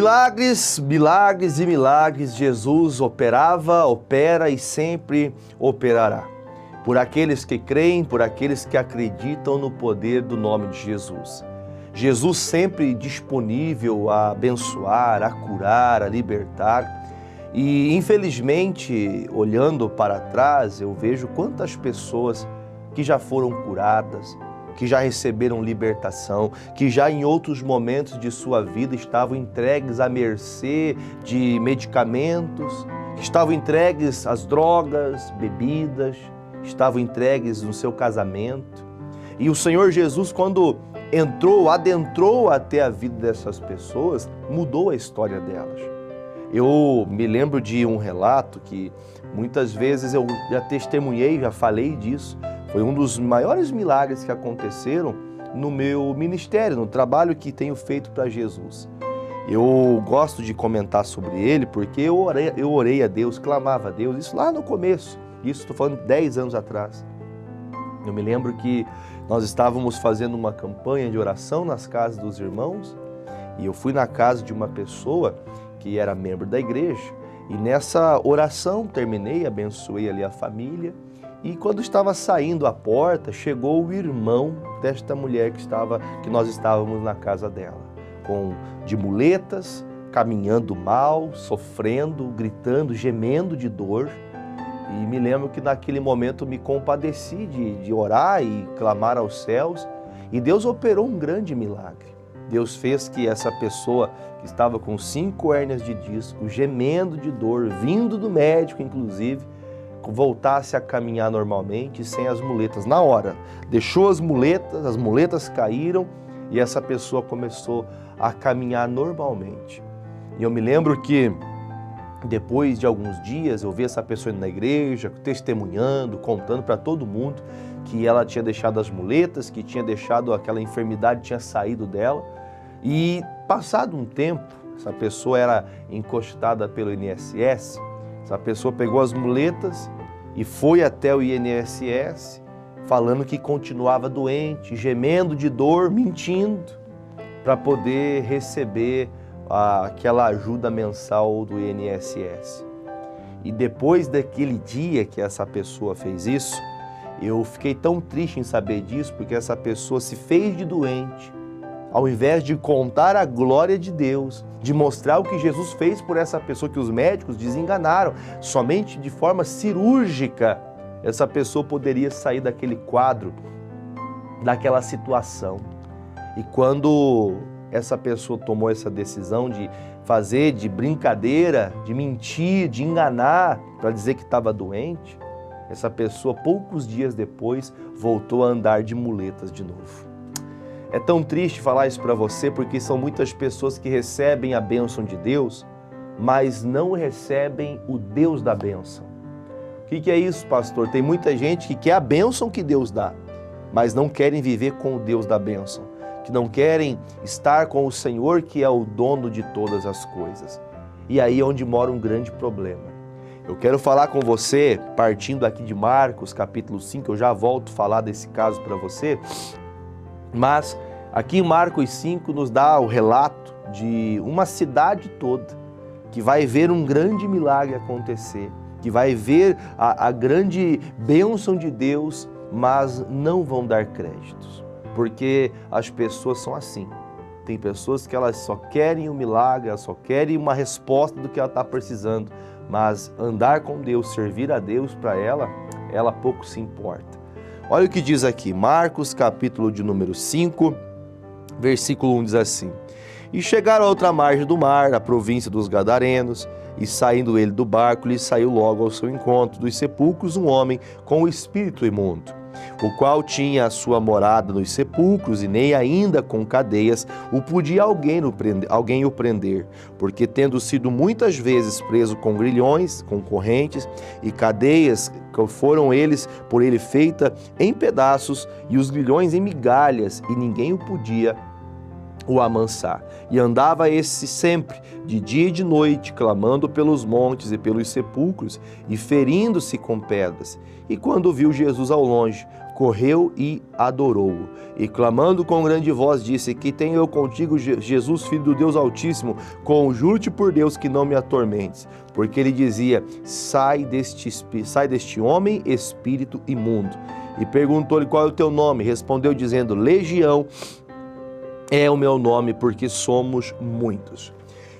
Milagres, milagres e milagres, Jesus operava, opera e sempre operará. Por aqueles que creem, por aqueles que acreditam no poder do nome de Jesus. Jesus sempre disponível a abençoar, a curar, a libertar. E infelizmente, olhando para trás, eu vejo quantas pessoas que já foram curadas, que já receberam libertação, que já em outros momentos de sua vida estavam entregues à mercê de medicamentos, que estavam entregues às drogas, bebidas, estavam entregues no seu casamento. E o Senhor Jesus, quando adentrou até a vida dessas pessoas, mudou a história delas. Eu me lembro de um relato que muitas vezes eu já testemunhei, já falei disso. Foi um dos maiores milagres que aconteceram no meu ministério, no trabalho que tenho feito para Jesus. Eu gosto de comentar sobre ele porque eu orei a Deus, clamava a Deus, isso lá no começo, isso estou falando 10 anos atrás. Eu me lembro que nós estávamos fazendo uma campanha de oração nas casas dos irmãos e eu fui na casa de uma pessoa que era membro da igreja e nessa oração terminei, abençoei ali a família. E quando estava saindo à porta, chegou o irmão desta mulher que nós estávamos na casa dela, de muletas, caminhando mal, sofrendo, gritando, gemendo de dor. E me lembro que naquele momento me compadeci de orar e clamar aos céus. E Deus operou um grande milagre. Deus fez que essa pessoa que estava com 5 hérnias de disco, gemendo de dor, vindo do médico inclusive, voltasse a caminhar normalmente, sem as muletas. Na hora, deixou as muletas caíram e essa pessoa começou a caminhar normalmente. E eu me lembro que depois de alguns dias eu vi essa pessoa indo na igreja, testemunhando, contando para todo mundo que ela tinha deixado as muletas, que tinha deixado aquela enfermidade, tinha saído dela. E passado um tempo, essa pessoa era encostada pelo INSS, essa pessoa pegou as muletas e foi até o INSS falando que continuava doente, gemendo de dor, mentindo, para poder receber aquela ajuda mensal do INSS. E depois daquele dia que essa pessoa fez isso, eu fiquei tão triste em saber disso, porque essa pessoa se fez de doente, ao invés de contar a glória de Deus, de mostrar o que Jesus fez por essa pessoa, que os médicos desenganaram, somente de forma cirúrgica, essa pessoa poderia sair daquele quadro, daquela situação. E quando essa pessoa tomou essa decisão de fazer de brincadeira, de mentir, de enganar, para dizer que estava doente, essa pessoa, poucos dias depois, voltou a andar de muletas de novo. É tão triste falar isso para você, porque são muitas pessoas que recebem a bênção de Deus, mas não recebem o Deus da bênção. O que é isso, pastor? Tem muita gente que quer a bênção que Deus dá, mas não querem viver com o Deus da bênção, que não querem estar com o Senhor, que é o dono de todas as coisas. E aí é onde mora um grande problema. Eu quero falar com você, partindo aqui de Marcos, capítulo 5, eu já volto a falar desse caso para você, mas aqui em Marcos 5 nos dá o relato de uma cidade toda que vai ver um grande milagre acontecer, que vai ver a grande bênção de Deus, mas não vão dar créditos, porque as pessoas são assim. Tem pessoas que elas só querem um milagre, elas só querem uma resposta do que ela está precisando, mas andar com Deus, servir a Deus para ela pouco se importa. Olha o que diz aqui, Marcos, capítulo de número 5, versículo 1 diz assim: E chegaram à outra margem do mar, a província dos Gadarenos, e saindo ele do barco, lhe saiu logo ao seu encontro dos sepulcros um homem com o espírito imundo, o qual tinha a sua morada nos sepulcros, e nem ainda com cadeias o podia alguém o prender, porque tendo sido muitas vezes preso com grilhões, com correntes e cadeias, que foram eles por ele feita em pedaços, e os grilhões em migalhas, e ninguém o podia o amansar. E andava esse sempre, de dia e de noite, clamando pelos montes e pelos sepulcros, e ferindo-se com pedras. E quando viu Jesus ao longe, correu e adorou-o. E clamando com grande voz disse: que tenho eu contigo, Jesus, Filho do Deus Altíssimo? Conjuro-te por Deus que não me atormentes. Porque ele dizia: sai deste homem, espírito imundo. E perguntou-lhe: qual é o teu nome? Respondeu dizendo: Legião é o meu nome, porque somos muitos.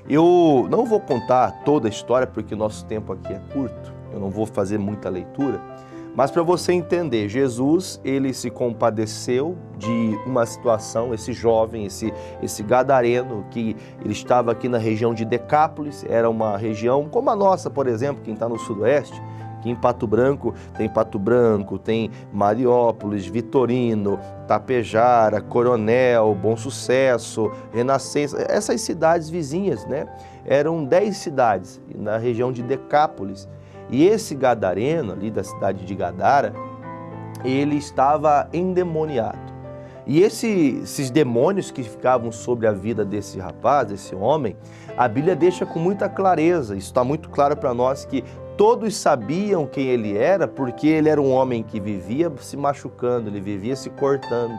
Eu não vou contar toda a história, porque o nosso tempo aqui é curto. Eu não vou fazer muita leitura. Mas para você entender, Jesus, ele se compadeceu de uma situação, esse jovem, esse gadareno, que ele estava aqui na região de Decápolis, era uma região como a nossa, por exemplo, quem está no sudoeste, que em Pato Branco, tem Mariópolis, Vitorino, Tapejara, Coronel, Bom Sucesso, Renascença, essas cidades vizinhas, né? Eram 10 cidades na região de Decápolis. E esse gadareno, ali da cidade de Gadara, ele estava endemoniado. E esses demônios que ficavam sobre a vida desse rapaz, desse homem, a Bíblia deixa com muita clareza, isso está muito claro para nós, que todos sabiam quem ele era, porque ele era um homem que vivia se machucando, ele vivia se cortando,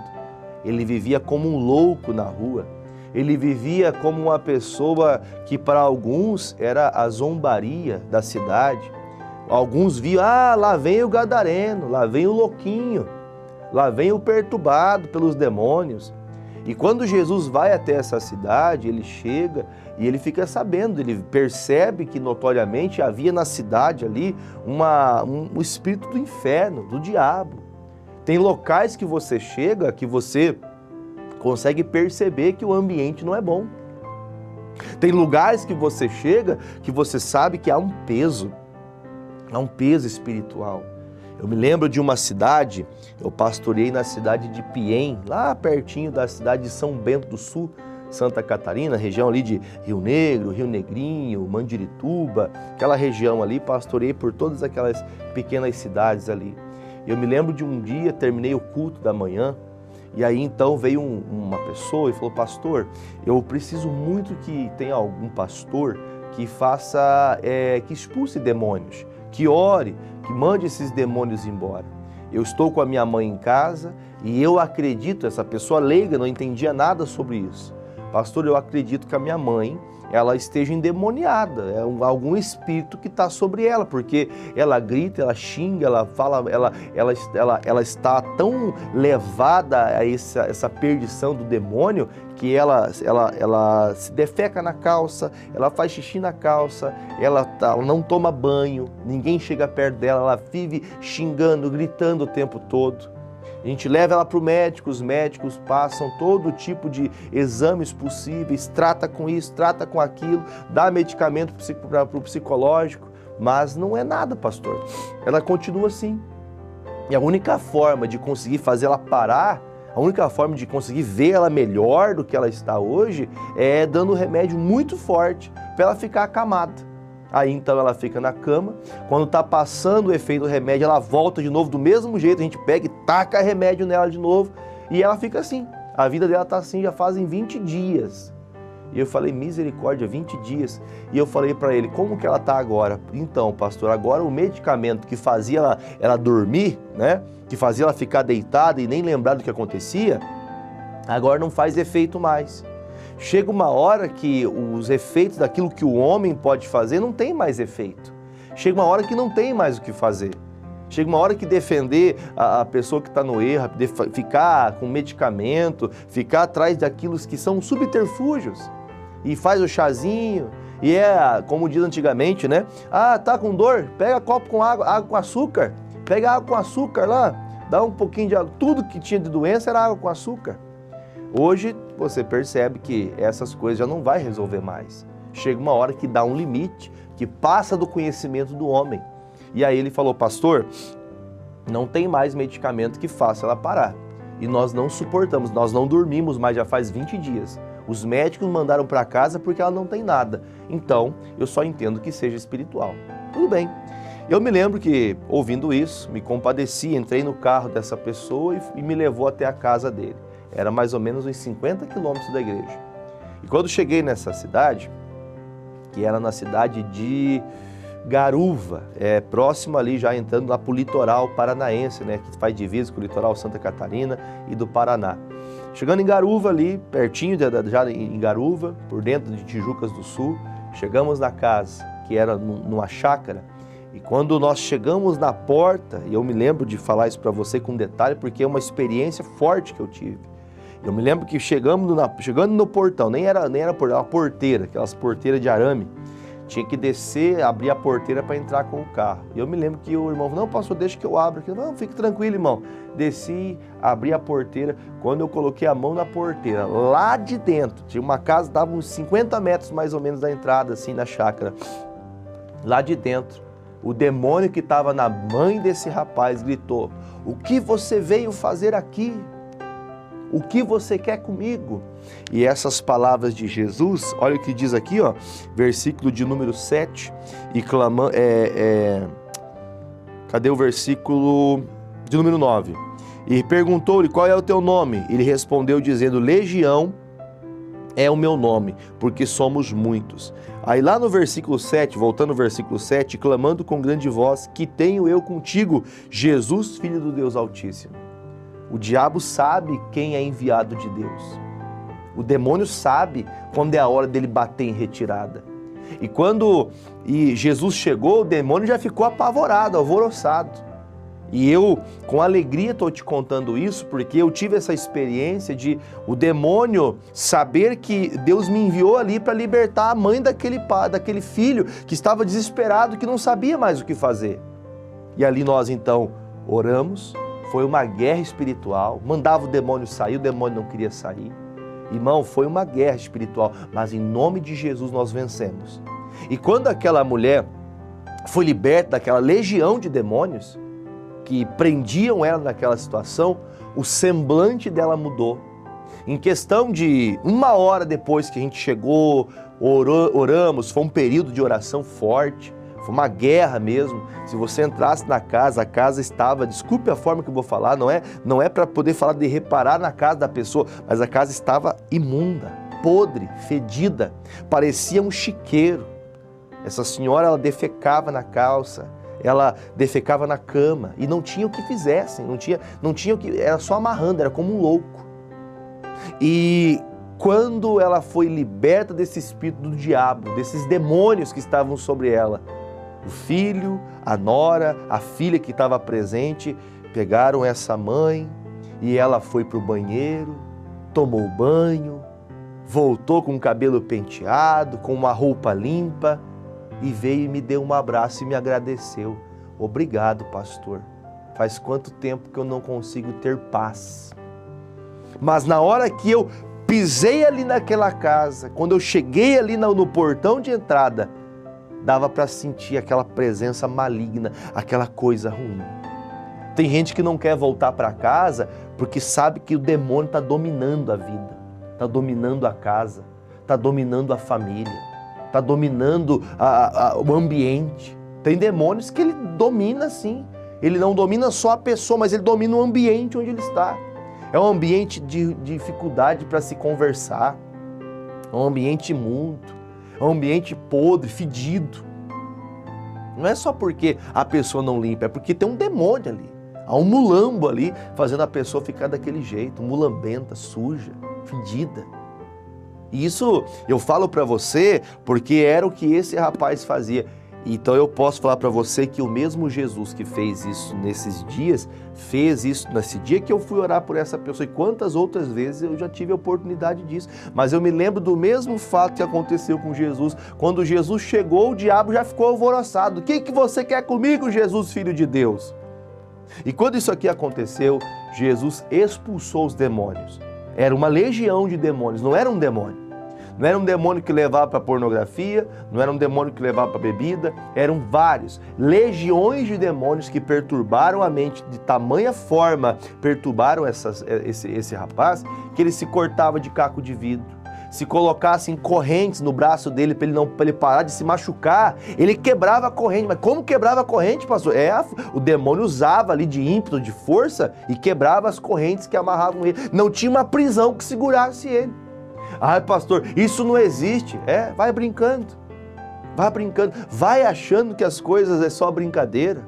ele vivia como um louco na rua, ele vivia como uma pessoa que para alguns era a zombaria da cidade. Alguns viam: lá vem o gadareno, lá vem o louquinho, lá vem o perturbado pelos demônios. E quando Jesus vai até essa cidade, ele chega e ele fica sabendo, ele percebe que notoriamente havia na cidade ali um espírito do inferno, do diabo. Tem locais que você chega, que você consegue perceber que o ambiente não é bom. Tem lugares que você chega, que você sabe que há um peso espiritual. Eu me lembro de uma cidade, eu pastoreei na cidade de Piém, lá pertinho da cidade de São Bento do Sul, Santa Catarina, região ali de Rio Negro, Rio Negrinho, Mandirituba, aquela região ali, pastoreei por todas aquelas pequenas cidades ali. Eu me lembro de um dia, terminei o culto da manhã, e aí então veio uma pessoa e falou: pastor, eu preciso muito que tenha algum pastor que faça, que expulse demônios, que ore, que mande esses demônios embora. Eu estou com a minha mãe em casa e eu acredito, essa pessoa leiga não entendia nada sobre isso. Pastor, eu acredito que a minha mãe, ela esteja endemoniada, é algum espírito que está sobre ela, porque ela grita, ela xinga, ela fala, ela está tão levada a essa perdição do demônio que ela se defeca na calça, ela faz xixi na calça, ela não toma banho, ninguém chega perto dela, ela vive xingando, gritando o tempo todo. A gente leva ela para o médico, os médicos passam todo tipo de exames possíveis, trata com isso, trata com aquilo, dá medicamento para o psicológico, mas não é nada, pastor. Ela continua assim. E a única forma de conseguir fazer ela parar, a única forma de conseguir ver ela melhor do que ela está hoje é dando remédio muito forte para ela ficar acamada. Aí então ela fica na cama, quando está passando o efeito do remédio, ela volta de novo do mesmo jeito, a gente pega e taca remédio nela de novo e ela fica assim. A vida dela está assim, já fazem 20 dias. E eu falei: misericórdia, 20 dias. E eu falei para ele: como que ela está agora? Então, pastor, agora o medicamento que fazia ela dormir, né? Que fazia ela ficar deitada e nem lembrar do que acontecia, agora não faz efeito mais. Chega uma hora que os efeitos daquilo que o homem pode fazer não tem mais efeito. Chega uma hora que não tem mais o que fazer. Chega uma hora que defender a pessoa que está no erro, ficar com medicamento, ficar atrás daquilo que são subterfúgios. E faz o chazinho, e como diz antigamente, né? Tá com dor? Pega copo com água com açúcar. Pega água com açúcar lá, dá um pouquinho de água. Tudo que tinha de doença era água com açúcar. Hoje você percebe que essas coisas já não vai resolver mais. Chega uma hora que dá um limite, que passa do conhecimento do homem. E aí ele falou: pastor, não tem mais medicamento que faça ela parar. E nós não suportamos, nós não dormimos mais já faz 20 dias. Os médicos mandaram para casa porque ela não tem nada. Então, eu só entendo que seja espiritual. Tudo bem. Eu me lembro que, ouvindo isso, me compadeci, entrei no carro dessa pessoa e me levou até a casa dele. Era mais ou menos uns 50 quilômetros da igreja. E quando cheguei nessa cidade, que era na cidade de Garuva, próximo ali, já entrando lá para o litoral paranaense, né, que faz divisa com o litoral Santa Catarina e do Paraná. Chegando em Garuva ali, pertinho já em Garuva, por dentro de Tijucas do Sul, chegamos na casa, que era numa chácara, e quando nós chegamos na porta, e eu me lembro de falar isso para você com detalhe, porque é uma experiência forte que eu tive. Eu me lembro que chegando no portão, nem era portão, era uma porteira, aquelas porteiras de arame, tinha que descer, abrir a porteira para entrar com o carro. E eu me lembro que o irmão falou, não, pastor, deixa que eu abro aqui. Não, fique tranquilo, irmão. Desci, abri a porteira. Quando eu coloquei a mão na porteira, lá de dentro, tinha uma casa, dava uns 50 metros mais ou menos da entrada, assim, na chácara. Lá de dentro, o demônio que estava na mãe desse rapaz gritou, o que você veio fazer aqui? O que você quer comigo? E essas palavras de Jesus, olha o que diz aqui, ó, versículo de número 7, e clamando, cadê o versículo de número 9? E perguntou-lhe, qual é o teu nome? Ele respondeu dizendo, Legião é o meu nome, porque somos muitos. Aí lá no versículo 7, voltando ao versículo 7, clamando com grande voz, que tenho eu contigo, Jesus, Filho do Deus Altíssimo. O diabo sabe quem é enviado de Deus. O demônio sabe quando é a hora dele bater em retirada. E quando Jesus chegou, o demônio já ficou apavorado, alvoroçado. E eu, com alegria, estou te contando isso, porque eu tive essa experiência de o demônio saber que Deus me enviou ali para libertar a mãe daquele filho que estava desesperado, que não sabia mais o que fazer. E ali nós então oramos. Foi uma guerra espiritual, mandava o demônio sair, o demônio não queria sair. Irmão, foi uma guerra espiritual, mas em nome de Jesus nós vencemos. E quando aquela mulher foi liberta daquela legião de demônios que prendiam ela naquela situação, o semblante dela mudou. Em questão de 1 hora depois que a gente chegou, oramos, foi um período de oração forte. Foi uma guerra mesmo. Se você entrasse na casa, a casa estava, desculpe a forma que eu vou falar, não é para poder falar de reparar na casa da pessoa, mas a casa estava imunda, podre, fedida, parecia um chiqueiro. Essa senhora, ela defecava na calça, ela defecava na cama e não tinha o que fizessem, não tinha o que, era só amarrando, era como um louco. E quando ela foi liberta desse espírito do diabo, desses demônios que estavam sobre ela, o filho, a nora, a filha que estava presente, pegaram essa mãe e ela foi para o banheiro, tomou banho, voltou com o cabelo penteado, com uma roupa limpa e veio e me deu um abraço e me agradeceu. Obrigado, pastor. Faz quanto tempo que eu não consigo ter paz. Mas na hora que eu pisei ali naquela casa, quando eu cheguei ali no portão de entrada, dava para sentir aquela presença maligna, aquela coisa ruim. Tem gente que não quer voltar para casa porque sabe que o demônio está dominando a vida, está dominando a casa, está dominando a família, está dominando o ambiente. Tem demônios que ele domina sim, ele não domina só a pessoa, mas ele domina o ambiente onde ele está. É um ambiente de dificuldade para se conversar, é um ambiente imundo, é um ambiente podre, fedido. Não é só porque a pessoa não limpa, é porque tem um demônio ali. Há um mulambo ali fazendo a pessoa ficar daquele jeito, mulambenta, suja, fedida. E isso eu falo para você porque era o que esse rapaz fazia. Então eu posso falar para você que o mesmo Jesus que fez isso nesses dias, fez isso nesse dia que eu fui orar por essa pessoa. E quantas outras vezes eu já tive a oportunidade disso. Mas eu me lembro do mesmo fato que aconteceu com Jesus. Quando Jesus chegou, o diabo já ficou alvoroçado. O que você quer comigo, Jesus, Filho de Deus? E quando isso aqui aconteceu, Jesus expulsou os demônios. Era uma legião de demônios, não era um demônio. Não era um demônio que levava para pornografia, não era um demônio que levava para bebida, eram vários, legiões de demônios que perturbaram a mente de tamanha forma, perturbaram esse rapaz, que ele se cortava de caco de vidro. Se colocassem correntes no braço dele para ele parar de se machucar, ele quebrava a corrente. Mas como quebrava a corrente, pastor? O demônio usava ali de ímpeto, de força e quebrava as correntes que amarravam ele. Não tinha uma prisão que segurasse ele. Ai, pastor, isso não existe. Vai brincando. vai brincando, vai achando que as coisas é só brincadeira.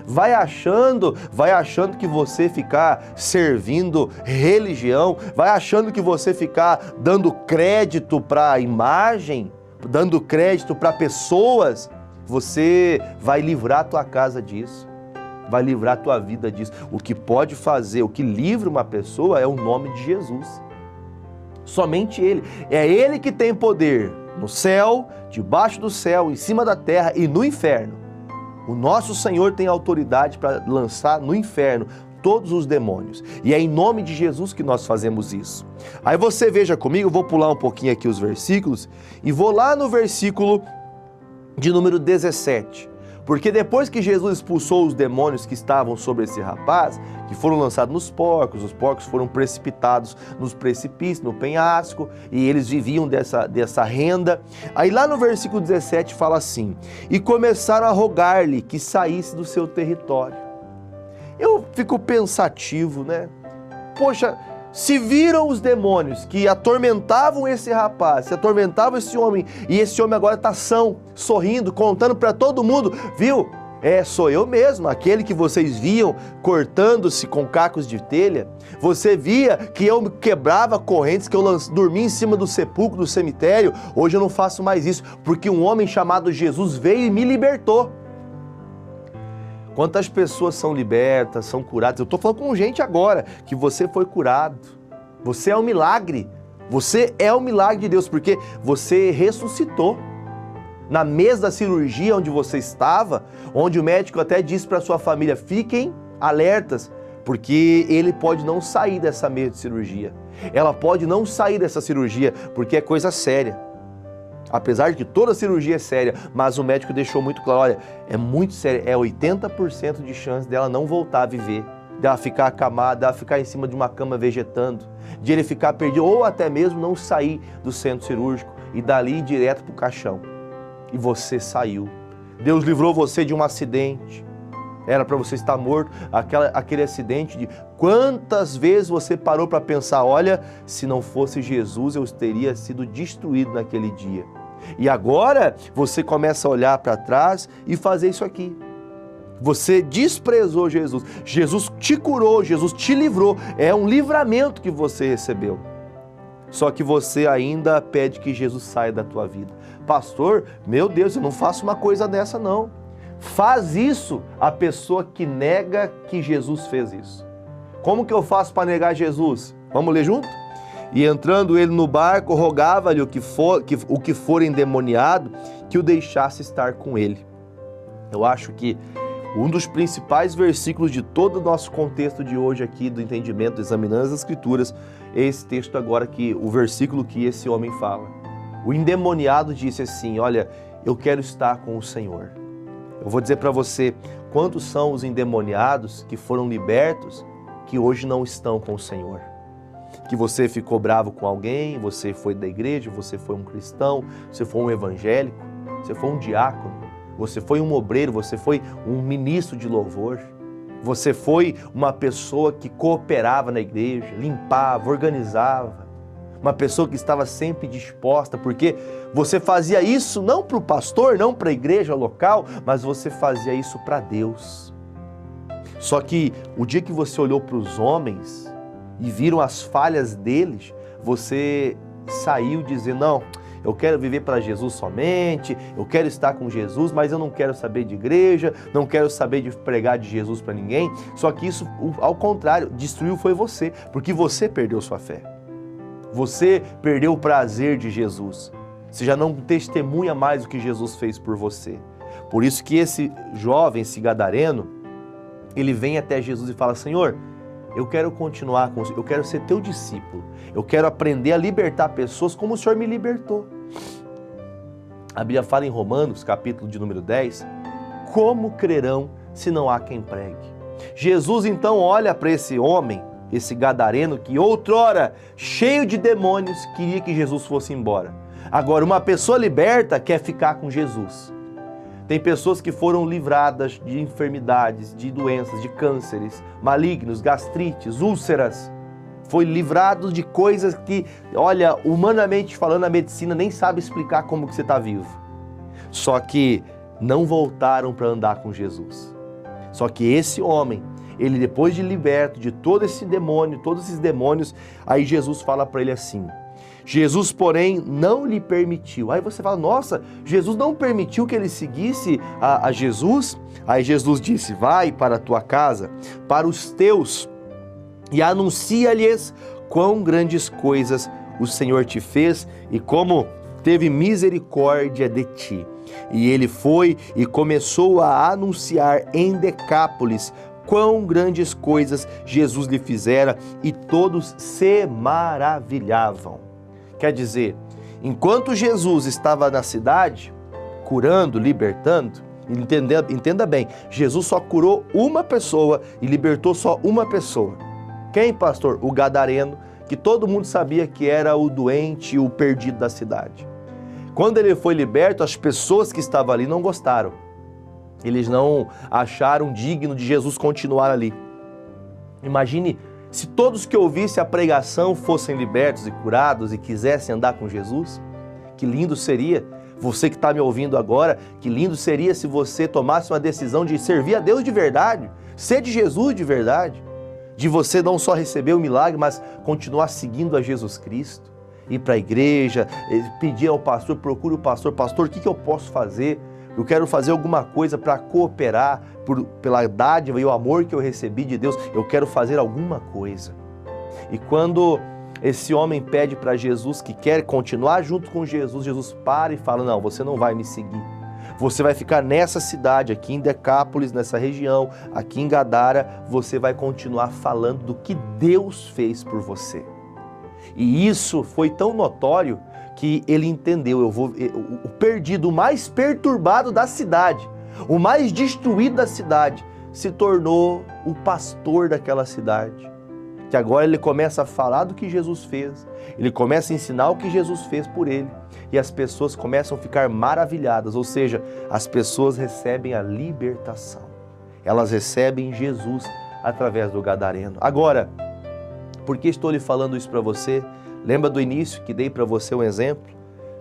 Vai achando que você ficar servindo religião, vai achando que você ficar dando crédito para a imagem, dando crédito para pessoas, você vai livrar a tua casa disso, vai livrar a tua vida disso. O que pode fazer, o que livra uma pessoa é o nome de Jesus. Somente Ele. É Ele que tem poder no céu, debaixo do céu, em cima da terra e no inferno. O nosso Senhor tem autoridade para lançar no inferno todos os demônios. E é em nome de Jesus que nós fazemos isso. Aí você veja comigo, eu vou pular um pouquinho aqui os versículos e vou lá no versículo de número 17. Porque depois que Jesus expulsou os demônios que estavam sobre esse rapaz, que foram lançados nos porcos, os porcos foram precipitados nos precipícios, no penhasco, e eles viviam dessa renda. Aí lá no versículo 17 fala assim: e começaram a rogar-lhe que saísse do seu território. Eu fico pensativo, né? Poxa, se viram os demônios que atormentavam esse rapaz, se atormentavam esse homem, e esse homem agora está são, sorrindo, contando para todo mundo, viu? Sou eu mesmo, aquele que vocês viam cortando-se com cacos de telha. Você via que eu quebrava correntes, que eu dormia em cima do sepulcro, do cemitério. Hoje eu não faço mais isso, porque um homem chamado Jesus veio e me libertou. Quantas pessoas são libertas, são curadas? Eu estou falando com gente agora, que você foi curado. Você é um milagre. Você é um milagre de Deus, porque você ressuscitou. Na mesa da cirurgia onde você estava, onde o médico até disse para sua família, fiquem alertas, porque ele pode não sair dessa mesa de cirurgia. Ela pode não sair dessa cirurgia, porque é coisa séria. Apesar de que toda cirurgia é séria, mas o médico deixou muito claro, olha, é muito sério, é 80% de chance dela não voltar a viver, dela ficar acamada, dela ficar em cima de uma cama vegetando, de ele ficar perdido, ou até mesmo não sair do centro cirúrgico e dali ir direto para o caixão. E você saiu. Deus livrou você de um acidente. Era para você estar morto, aquele acidente de quantas vezes você parou para pensar, olha, se não fosse Jesus eu teria sido destruído naquele dia. E agora você começa a olhar para trás e fazer isso aqui. Você desprezou Jesus, Jesus te curou, Jesus te livrou, é um livramento que você recebeu. Só que você ainda pede que Jesus saia da tua vida. Pastor, meu Deus, eu não faço uma coisa dessa não. Faz isso a pessoa que nega que Jesus fez isso. Como que eu faço para negar Jesus? Vamos ler junto? E entrando ele no barco, rogava-lhe o que for endemoniado, que o deixasse estar com ele. Eu acho que um dos principais versículos de todo o nosso contexto de hoje aqui, do entendimento, examinando as Escrituras, é esse texto agora, o versículo que esse homem fala. O endemoniado disse assim, olha, eu quero estar com o Senhor. Eu vou dizer para você, quantos são os endemoniados que foram libertos, que hoje não estão com o Senhor? Que você ficou bravo com alguém, você foi da igreja, você foi um cristão, você foi um evangélico, você foi um diácono, você foi um obreiro, você foi um ministro de louvor, você foi uma pessoa que cooperava na igreja, limpava, organizava, uma pessoa que estava sempre disposta, porque você fazia isso não para o pastor, não para a igreja local, mas você fazia isso para Deus. Só que o dia que você olhou para os homens e viram as falhas deles, você saiu dizendo, não, eu quero viver para Jesus somente, eu quero estar com Jesus, mas eu não quero saber de igreja, não quero saber de pregar de Jesus para ninguém. Só que isso, ao contrário, destruiu foi você, porque você perdeu sua fé. Você perdeu o prazer de Jesus. Você já não testemunha mais o que Jesus fez por você. Por isso que esse jovem, esse gadareno, ele vem até Jesus e fala, Senhor, eu quero continuar com você, eu quero ser teu discípulo, eu quero aprender a libertar pessoas como o Senhor me libertou. A Bíblia fala em Romanos, capítulo de número 10, como crerão se não há quem pregue? Jesus então olha para esse homem, esse gadareno que outrora, cheio de demônios, queria que Jesus fosse embora. Agora, uma pessoa liberta quer ficar com Jesus. Tem pessoas que foram livradas de enfermidades, de doenças, de cânceres, malignos, gastrites, úlceras. Foi livrado de coisas que, olha, humanamente falando, a medicina nem sabe explicar como que você está vivo. só que não voltaram para andar com Jesus. Só que esse homem, ele depois de liberto de todo esse demônio, todos esses demônios, aí Jesus fala para ele assim, Jesus, porém, não lhe permitiu. Aí você fala, nossa, Jesus não permitiu que ele seguisse a Jesus? Aí Jesus disse, vai para a tua casa, para os teus, e anuncia-lhes quão grandes coisas o Senhor te fez e como teve misericórdia de ti. E ele foi e começou a anunciar em Decápolis quão grandes coisas Jesus lhe fizera, e todos se maravilhavam. Quer dizer, enquanto Jesus estava na cidade, curando, libertando, entenda bem, Jesus só curou uma pessoa e libertou só uma pessoa. Quem, pastor? O gadareno, que todo mundo sabia que era o doente, o perdido da cidade. Quando ele foi liberto, as pessoas que estavam ali não gostaram. Eles não acharam digno de Jesus continuar ali. Imagine se todos que ouvissem a pregação fossem libertos e curados e quisessem andar com Jesus. Que lindo seria, você que está me ouvindo agora, que lindo seria se você tomasse uma decisão de servir a Deus de verdade, ser de Jesus de verdade, de você não só receber o milagre, mas continuar seguindo a Jesus Cristo, ir para a igreja, pedir ao pastor, procure o pastor, pastor, o que eu posso fazer? Eu quero fazer alguma coisa para cooperar pela dádiva e o amor que eu recebi de Deus. Eu quero fazer alguma coisa. E quando esse homem pede para Jesus que quer continuar junto com Jesus, Jesus para e fala, não, você não vai me seguir. Você vai ficar nessa cidade, aqui em Decápolis, nessa região, aqui em Gadara, você vai continuar falando do que Deus fez por você. E isso foi tão notório que ele entendeu, o perdido, o mais perturbado da cidade, o mais destruído da cidade, se tornou o pastor daquela cidade. Que agora ele começa a falar do que Jesus fez, ele começa a ensinar o que Jesus fez por ele, e as pessoas começam a ficar maravilhadas, ou seja, as pessoas recebem a libertação. Elas recebem Jesus através do gadareno. Agora, por que estou lhe falando isso para você? Lembra do início que dei para você um exemplo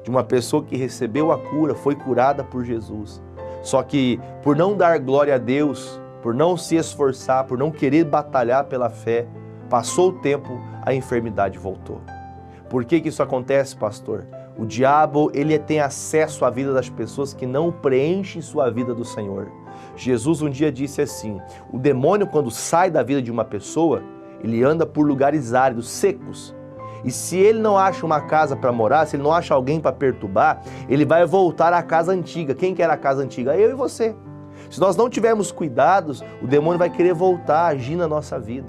de uma pessoa que recebeu a cura, foi curada por Jesus. Só que por não dar glória a Deus, por não se esforçar, por não querer batalhar pela fé, passou o tempo, a enfermidade voltou. Por que isso acontece, pastor? O diabo, ele tem acesso à vida das pessoas que não preenchem sua vida do Senhor. Jesus um dia disse assim, o demônio quando sai da vida de uma pessoa, ele anda por lugares áridos, secos. E se ele não acha uma casa para morar, se ele não acha alguém para perturbar, ele vai voltar à casa antiga. Quem quer a casa antiga? Eu e você. Se nós não tivermos cuidados, o demônio vai querer voltar a agir na nossa vida.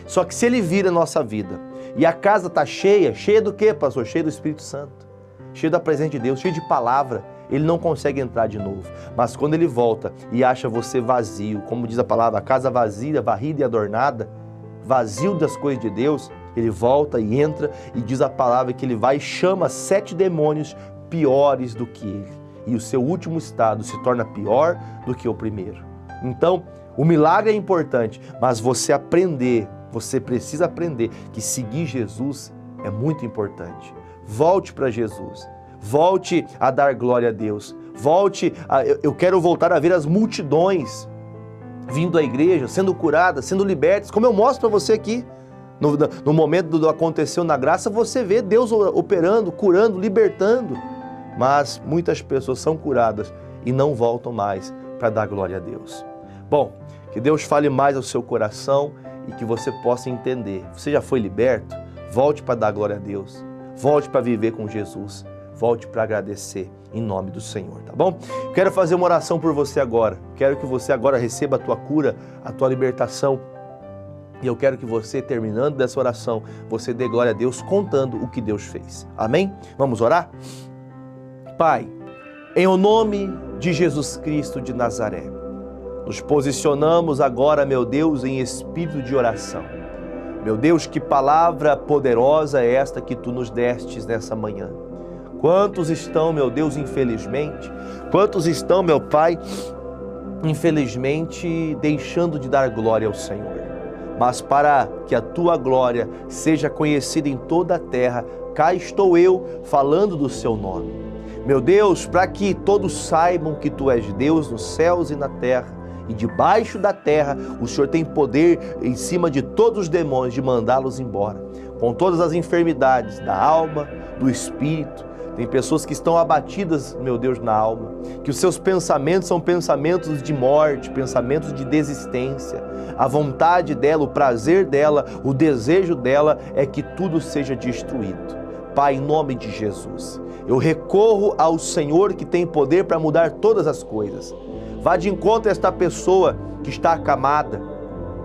Só que se ele vira a nossa vida e a casa está cheia, cheia do quê, pastor? Cheia do Espírito Santo, cheia da presença de Deus, cheia de palavra, ele não consegue entrar de novo. Mas quando ele volta e acha você vazio, como diz a palavra, a casa vazia, varrida e adornada, vazio das coisas de Deus, ele volta e entra e diz a palavra que ele vai e chama 7 demônios piores do que ele. E o seu último estado se torna pior do que o primeiro. Então, o milagre é importante, mas você precisa aprender que seguir Jesus é muito importante. Volte para Jesus, volte a dar glória a Deus, eu quero voltar a ver as multidões vindo à igreja, sendo curadas, sendo libertas, como eu mostro para você aqui. No momento do Aconteceu na Graça, você vê Deus operando, curando, libertando. Mas muitas pessoas são curadas e não voltam mais para dar glória a Deus. Bom, que Deus fale mais ao seu coração e que você possa entender. Você já foi liberto? Volte para dar glória a Deus. Volte para viver com Jesus. Volte para agradecer em nome do Senhor, tá bom? Quero fazer uma oração por você agora. Quero que você agora receba a tua cura, a tua libertação. E eu quero que você, terminando dessa oração, você dê glória a Deus contando o que Deus fez. Amém? Vamos orar? Pai, em o nome de Jesus Cristo de Nazaré, nos posicionamos agora, meu Deus, em espírito de oração. Meu Deus, que palavra poderosa é esta que Tu nos destes nessa manhã. Quantos estão, meu Deus, infelizmente, quantos estão, meu Pai, infelizmente, deixando de dar glória ao Senhor. Mas para que a Tua glória seja conhecida em toda a terra, cá estou eu falando do Seu nome. Meu Deus, para que todos saibam que Tu és Deus nos céus e na terra, e debaixo da terra o Senhor tem poder em cima de todos os demônios de mandá-los embora, com todas as enfermidades da alma, do espírito. Tem pessoas que estão abatidas, meu Deus, na alma, que os seus pensamentos são pensamentos de morte, pensamentos de desistência. A vontade dela, o prazer dela, o desejo dela é que tudo seja destruído. Pai, em nome de Jesus, eu recorro ao Senhor que tem poder para mudar todas as coisas. Vá de encontro a esta pessoa que está acamada,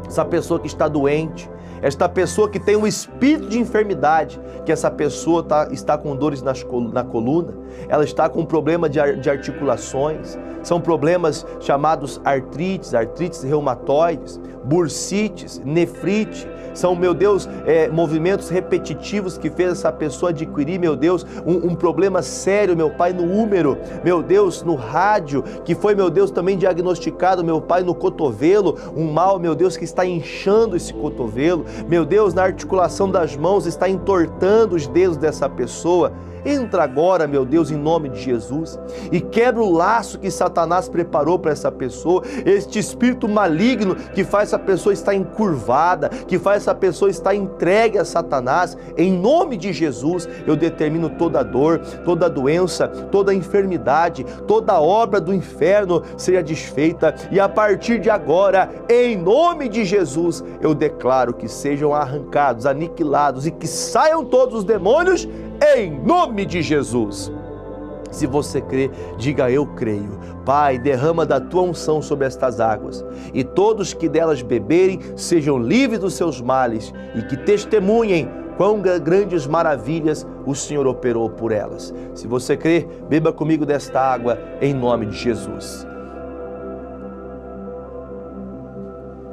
essa pessoa que está doente, esta pessoa que tem um espírito de enfermidade, que essa pessoa está com dores na coluna, ela está com problema de articulações, são problemas chamados artrites reumatoides, bursites, nefrite, são, meu Deus, movimentos repetitivos que fez essa pessoa adquirir, meu Deus, um problema sério, meu Pai, no úmero, meu Deus, no rádio, que foi, meu Deus, também diagnosticado, meu Pai, no cotovelo, um mal, meu Deus, que está inchando esse cotovelo, meu Deus, na articulação das mãos, está entortando os dedos dessa pessoa. Entra agora, meu Deus, em nome de Jesus, e quebra o laço que Satanás preparou para essa pessoa, este espírito maligno que faz essa pessoa estar encurvada, que faz essa pessoa estar entregue a Satanás. Em nome de Jesus, eu determino toda dor, toda doença, toda enfermidade, toda obra do inferno seja desfeita, e a partir de agora, em nome de Jesus, eu declaro que sejam arrancados, aniquilados e que saiam todos os demônios, em nome de Jesus. Se você crê, diga: eu creio. Pai, derrama da Tua unção sobre estas águas, e todos que delas beberem sejam livres dos seus males, e que testemunhem quão grandes maravilhas o Senhor operou por elas. Se você crê, beba comigo desta água, em nome de Jesus.